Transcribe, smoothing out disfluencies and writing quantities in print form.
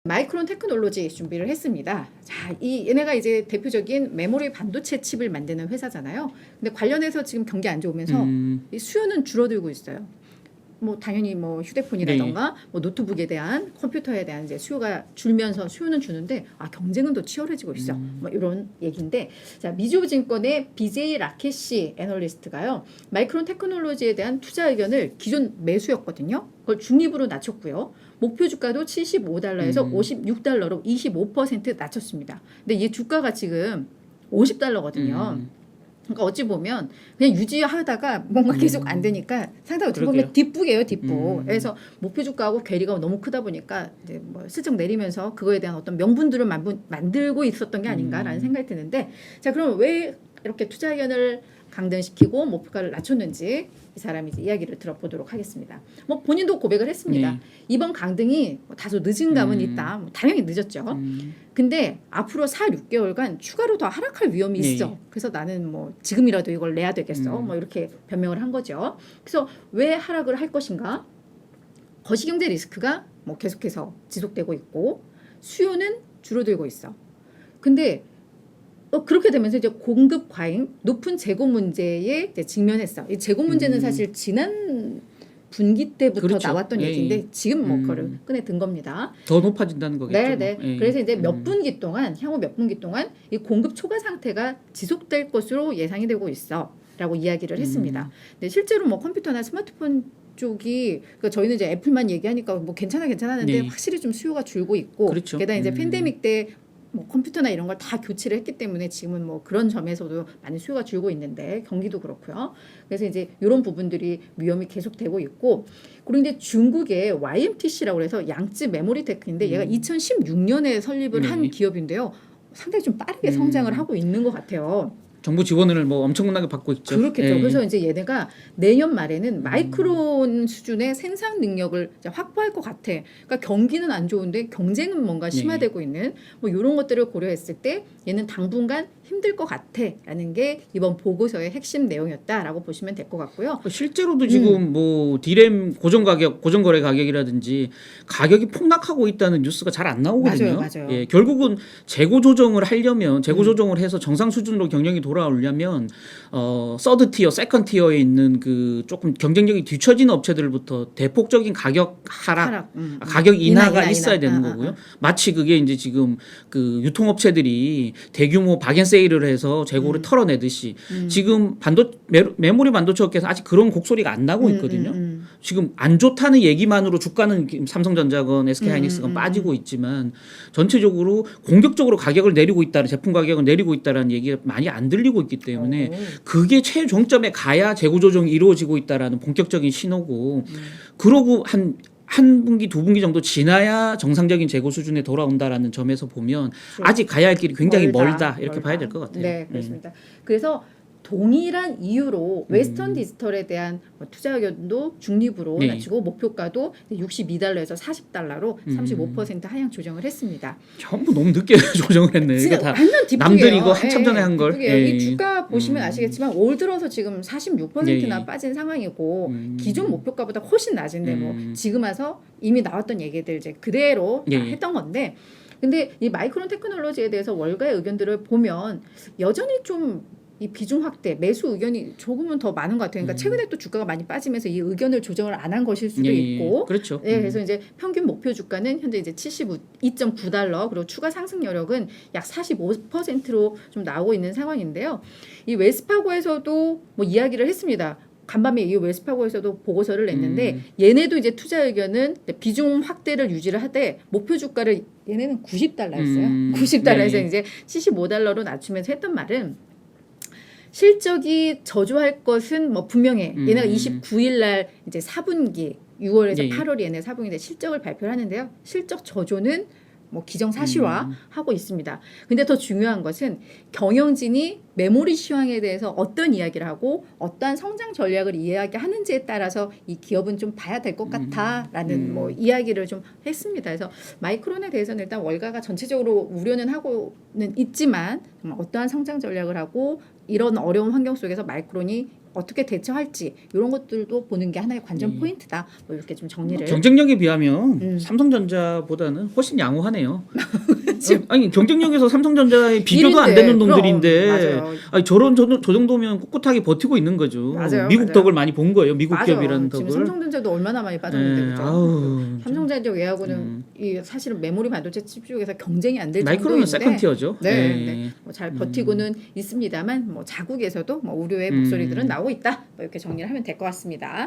마이크론 테크놀로지 준비를 했습니다. 자, 얘네가 이제 대표적인 메모리 반도체 칩을 만드는 회사잖아요. 근데 관련해서 지금 경기 안 좋으면서 이 수요는 줄어들고 있어요. 뭐 당연히 뭐 휴대폰이라던가 뭐 노트북에 대한 컴퓨터에 대한 이제 수요가 줄면서 수요는 주는데 경쟁은 더 치열해지고 있어. 뭐 이런 얘기인데 자 미주증권의 BJ 라켓시 애널리스트가요 마이크론 테크놀로지에 대한 투자 의견을 기존 매수였거든요. 그걸 중립으로 낮췄고요. 목표 주가도 75달러에서 56달러로 25% 낮췄습니다. 근데 이 주가가 지금 50달러거든요. 그러니까 어찌 보면 그냥 유지하다가 뭔가 계속 안 되니까 상당히 어찌 보면 뒷북이에요, 뒷북. 그래서 목표 주가하고 괴리가 너무 크다 보니까 이제 뭐 슬쩍 내리면서 그거에 대한 어떤 명분들을 만들고 있었던 게 아닌가라는 생각이 드는데 자 그럼 왜 이렇게 투자 의견을 강등시키고 목표가를 낮췄는지 이 사람이 이제 이야기를 들어보도록 하겠습니다. 뭐 본인도 고백을 했습니다. 이번 강등이 뭐 다소 늦은 감은 있다. 뭐 당연히 늦었죠. 근데 앞으로 4, 6개월간 추가로 더 하락할 위험이 있어. 그래서 나는 뭐 지금이라도 이걸 내야 되겠어. 뭐 이렇게 변명을 한 거죠. 그래서 왜 하락을 할 것인가? 거시경제 리스크가 뭐 계속해서 지속되고 있고 수요는 줄어들고 있어. 근데 그렇게 되면서 이제 공급 과잉, 높은 재고 문제에 이제 직면했어. 이 재고 문제는 사실 지난 분기 때부터 그렇죠. 나왔던 얘기인데 지금 뭐 그거를 꺼내 든 겁니다. 더 높아진다는 거겠죠. 네. 그래서 이제 몇 분기 동안 향후 몇 분기 동안 이 공급 초과 상태가 지속될 것으로 예상이 되고 있어라고 이야기를 했습니다. 근데 실제로 뭐 컴퓨터나 스마트폰 쪽이 그러니까 저희는 이제 애플만 얘기하니까 뭐 괜찮았는데 확실히 좀 수요가 줄고 있고 그렇죠. 게다가 이제 팬데믹 때 뭐 컴퓨터나 이런 걸 다 교체를 했기 때문에 지금은 뭐 그런 점에서도 많이 수요가 줄고 있는데 경기도 그렇고요. 그래서 이제 이런 부분들이 위험이 계속되고 있고 그리고 이제 중국의 YMTC라고 해서 양쯔 메모리 테크인데 얘가 2016년에 설립을 한 기업인데요. 상당히 좀 빠르게 성장을 하고 있는 것 같아요. 정부 지원을 뭐 엄청나게 받고 있죠. 그렇겠죠. 그래서 이제 얘네가 내년 말에는 마이크론 수준의 생산 능력을 이제 확보할 것 같아. 그러니까 경기는 안 좋은데 경쟁은 뭔가 심화되고 있는 뭐 이런 것들을 고려했을 때 얘는 당분간 힘들 것 같아라는 게 이번 보고서의 핵심 내용이었다라고 보시면 될 것 같고요. 실제로도 지금 뭐 디램 고정거래 가격이라든지 가격이 폭락하고 있다는 뉴스가 잘 안 나오거든요. 맞아요. 예, 결국은 재고 조정을 하려면 재고 조정을 해서 정상 수준으로 경영이 돌아오려면 서드 티어, 세컨 티어에 있는 그 조금 경쟁력이 뒤처지는 업체들부터 대폭적인 가격 하락, 가격 인하가 있어야 되는 거고요. 마치 그게 이제 지금 그 유통업체들이 대규모 박앤세일을 해서 재고를 털어내듯이 지금 메모리 반도체 업계에서 아직 그런 곡소리가 안 나고 있거든요. 지금 안 좋다는 얘기만으로 주가는 삼성전자건 SK하이닉스건 빠지고 있지만 전체적으로 공격적으로 가격을 내리고 있다는 제품 가격을 내리고 있다는 얘기가 많이 안 들리고 있기 때문에 그게 최종점에 가야 재고 조정이 이루어지고 있다라는 본격적인 신호고 그러고 한 분기 두 분기 정도 지나야 정상적인 재고 수준에 돌아온다라는 점에서 보면 아직 가야 할 길이 굉장히 멀다 이렇게 봐야 될 것 같아요. 네, 그렇습니다. 그래서 동일한 이유로 웨스턴 디지털에 대한 투자 의견도 중립으로 낮추고 목표가도 62달러에서 40달러로 35% 하향 조정을 했습니다. 전부 너무 늦게 조정을 했네. 이게 다 완전 뒷북이에요. 남들이 이거 한참 전에 한 걸. 이 주가 보시면 아시겠지만 올 들어서 지금 46%나 빠진 상황이고 기존 목표가보다 훨씬 낮은데 뭐 지금 와서 이미 나왔던 얘기들 이제 그대로 했던 건데 근데 이 마이크론 테크놀로지에 대해서 월가의 의견들을 보면 여전히 좀 이 비중 확대, 매수 의견이 조금은 더 많은 것 같아요. 그러니까 최근에 또 주가가 많이 빠지면서 이 의견을 조정을 안 한 것일 수도 있고, 그렇죠. 그래서 이제 평균 목표 주가는 현재 이제 72.9달러 그리고 추가 상승 여력은 약 45%로 좀 나오고 있는 상황인데요. 이 웰스파고에서도 뭐 이야기를 했습니다. 간밤에 이 웰스파고에서도 보고서를 냈는데 얘네도 이제 투자 의견은 비중 확대를 유지를 하되 목표 주가를 얘네는 90달러였어요. 90달러에서 이제 75달러로 낮추면서 했던 말은. 실적이 저조할 것은 뭐 분명해. 얘네가 29일 날 이제 4분기 6월에서 8월이 얘네 4분기인데 실적을 발표를 하는데요. 실적 저조는 뭐 기정사실화 하고 있습니다. 근데 더 중요한 것은 경영진이 메모리 시황에 대해서 어떤 이야기를 하고 어떠한 성장 전략을 이야기하는지에 따라서 이 기업은 좀 봐야 될 것 같다라는 뭐 이야기를 좀 했습니다. 그래서 마이크론에 대해서는 일단 월가가 전체적으로 우려는 하고는 있지만 어떠한 성장 전략을 하고 이런 어려운 환경 속에서 마이크론이 어떻게 대처할지 이런 것들도 보는 게 하나의 관전 포인트다. 뭐 이렇게 좀 정리를. 경쟁력에 비하면 삼성전자보다는 훨씬 양호하네요. 아니 경쟁력에서 삼성전자의 비교도 안 되는 놈들인데 맞아요. 아니, 저 정도면 꿋꿋하게 버티고 있는 거죠. 맞아요, 미국 맞아요. 덕을 많이 본 거예요. 미국 맞아. 기업이라는 지금 덕을. 삼성전자도 얼마나 많이 빠졌는데 네, 그죠? 아우, 삼성전자 외하고는 이 사실은 메모리 반도체 칩 쪽에서 경쟁이 안 될 마이크론은 정도인데 세컨티어죠. 네, 네. 네. 뭐잘 버티고는 있습니다만 뭐 자국에서도 뭐 우려의 목소리들은 나오고 있다. 뭐 이렇게 정리를 하면 될 것 같습니다.